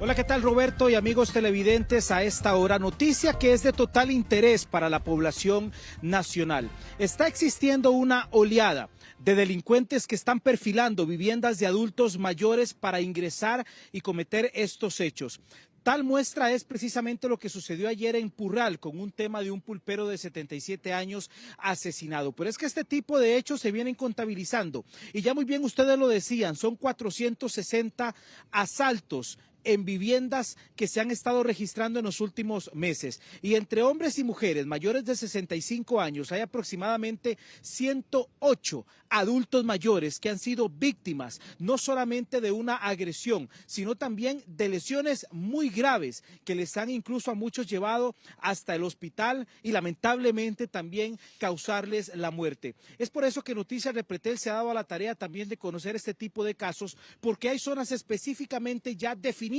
Hola, ¿qué tal, Roberto y amigos televidentes? A esta hora, noticia que es de total interés para la población nacional. Está existiendo una oleada de delincuentes que están perfilando viviendas de adultos mayores para ingresar y cometer estos hechos. Tal muestra es precisamente lo que sucedió ayer en Purral con un tema de un pulpero de 77 años asesinado. Pero es que este tipo de hechos se vienen contabilizando y ya muy bien ustedes lo decían, son 460 asaltos en viviendas que se han estado registrando en los últimos meses. Y entre hombres y mujeres mayores de 65 años hay aproximadamente 108 adultos mayores que han sido víctimas no solamente de una agresión, sino también de lesiones muy graves que les han incluso a muchos llevado hasta el hospital y lamentablemente también causarles la muerte. Es por eso que Noticias Repretel se ha dado a la tarea también de conocer este tipo de casos, porque hay zonas específicamente ya definidas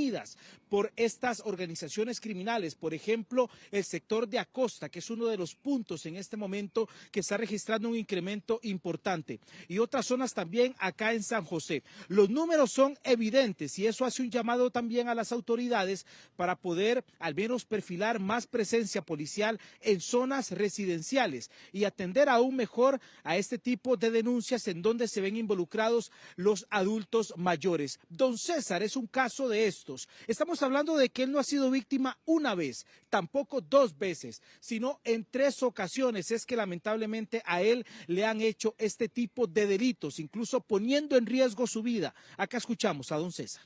por estas organizaciones criminales. Por ejemplo, el sector de Acosta, que es uno de los puntos en este momento que está registrando un incremento importante, y otras zonas también acá en San José. Los números son evidentes y eso hace un llamado también a las autoridades para poder al menos perfilar más presencia policial en zonas residenciales y atender aún mejor a este tipo de denuncias en donde se ven involucrados los adultos mayores. Don César es un caso de estos. Estamos hablando de que él no ha sido víctima una vez, tampoco dos veces, sino en 3 ocasiones es que lamentablemente a él le han hecho este tipo de delitos, incluso poniendo en riesgo su vida. Acá escuchamos a don César.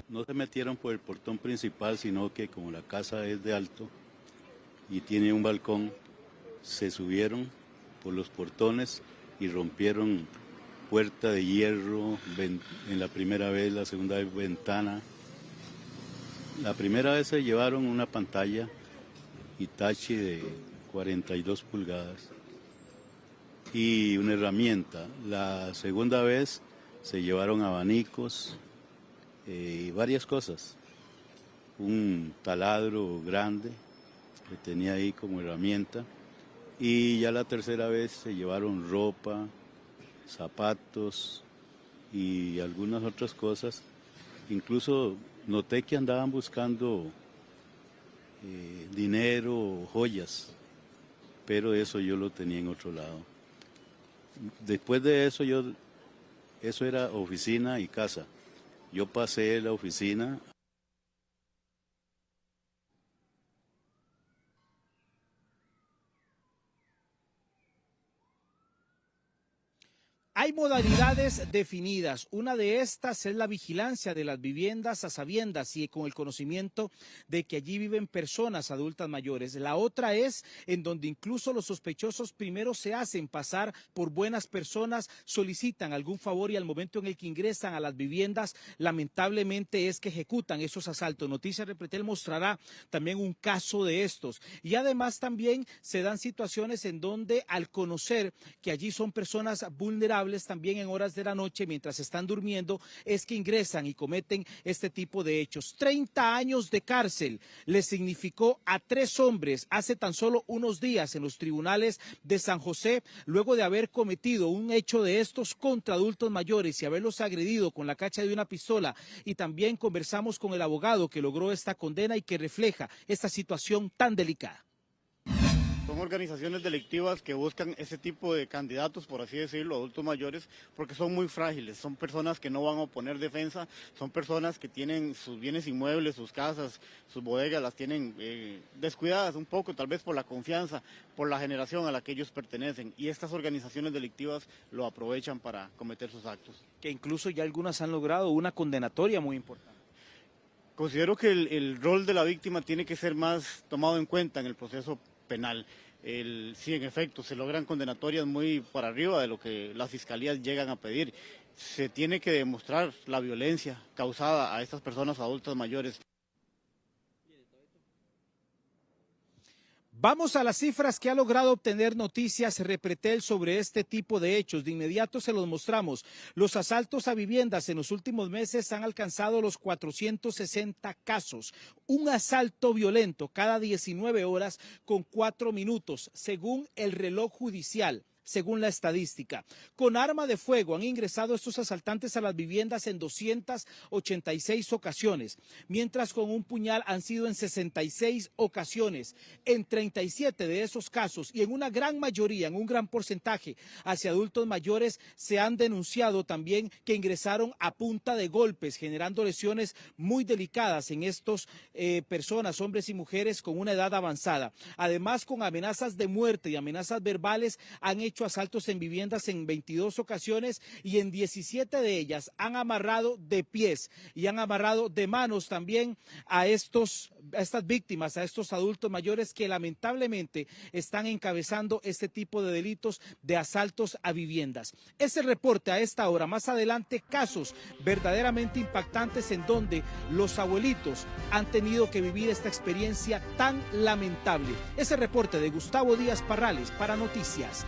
No se metieron por el portón principal, sino que como la casa es de alto y tiene un balcón, se subieron por los portones y rompieron puerta de hierro en la primera vez, la segunda vez ventana. La primera vez se llevaron una pantalla Hitachi de 42 pulgadas y una herramienta. La segunda vez se llevaron abanicos y varias cosas. Un taladro grande que tenía ahí como herramienta. Y ya la tercera vez se llevaron ropa, zapatos y algunas otras cosas. Incluso noté que andaban buscando dinero o joyas, pero eso yo lo tenía en otro lado. Después de eso, eso era oficina y casa. Yo pasé la oficina. Hay modalidades definidas. Una de estas es la vigilancia de las viviendas a sabiendas y con el conocimiento de que allí viven personas adultas mayores. La otra es en donde incluso los sospechosos primero se hacen pasar por buenas personas, solicitan algún favor y al momento en el que ingresan a las viviendas, lamentablemente es que ejecutan esos asaltos. Noticias Repretel mostrará también un caso de estos. Y además también se dan situaciones en donde al conocer que allí son personas vulnerables, también en horas de la noche, mientras están durmiendo, es que ingresan y cometen este tipo de hechos. 30 años de cárcel le significó a 3 hombres hace tan solo unos días en los tribunales de San José, luego de haber cometido un hecho de estos contra adultos mayores y haberlos agredido con la cacha de una pistola. Y también conversamos con el abogado que logró esta condena y que refleja esta situación tan delicada. Son organizaciones delictivas que buscan ese tipo de candidatos, por así decirlo, adultos mayores, porque son muy frágiles, son personas que no van a oponer defensa, son personas que tienen sus bienes inmuebles, sus casas, sus bodegas, las tienen descuidadas un poco, tal vez por la confianza, por la generación a la que ellos pertenecen, y estas organizaciones delictivas lo aprovechan para cometer sus actos. Que incluso ya algunas han logrado una condenatoria muy importante. Considero que el rol de la víctima tiene que ser más tomado en cuenta en el proceso penal. Sí, en efecto, se logran condenatorias muy por arriba de lo que las fiscalías llegan a pedir. Se tiene que demostrar la violencia causada a estas personas adultas mayores. Vamos a las cifras que ha logrado obtener Noticias Repretel sobre este tipo de hechos. De inmediato se los mostramos. Los asaltos a viviendas en los últimos meses han alcanzado los 460 casos. Un asalto violento cada 19 horas con 4 minutos, según el reloj judicial. según la estadística. Con arma de fuego han ingresado estos asaltantes a las viviendas en 286 ocasiones, mientras con un puñal han sido en 66 ocasiones. En 37 de esos casos y en una gran mayoría, en un gran porcentaje hacia adultos mayores, se han denunciado también que ingresaron a punta de golpes, generando lesiones muy delicadas en estos personas, hombres y mujeres con una edad avanzada. Además, con amenazas de muerte y amenazas verbales, han hecho asaltos en viviendas en 22 ocasiones y en 17 de ellas han amarrado de pies y han amarrado de manos también a estas víctimas, a estos adultos mayores que lamentablemente están encabezando este tipo de delitos de asaltos a viviendas. Ese reporte a esta hora. Más adelante, casos verdaderamente impactantes en donde los abuelitos han tenido que vivir esta experiencia tan lamentable. Ese reporte de Gustavo Díaz Parrales para Noticias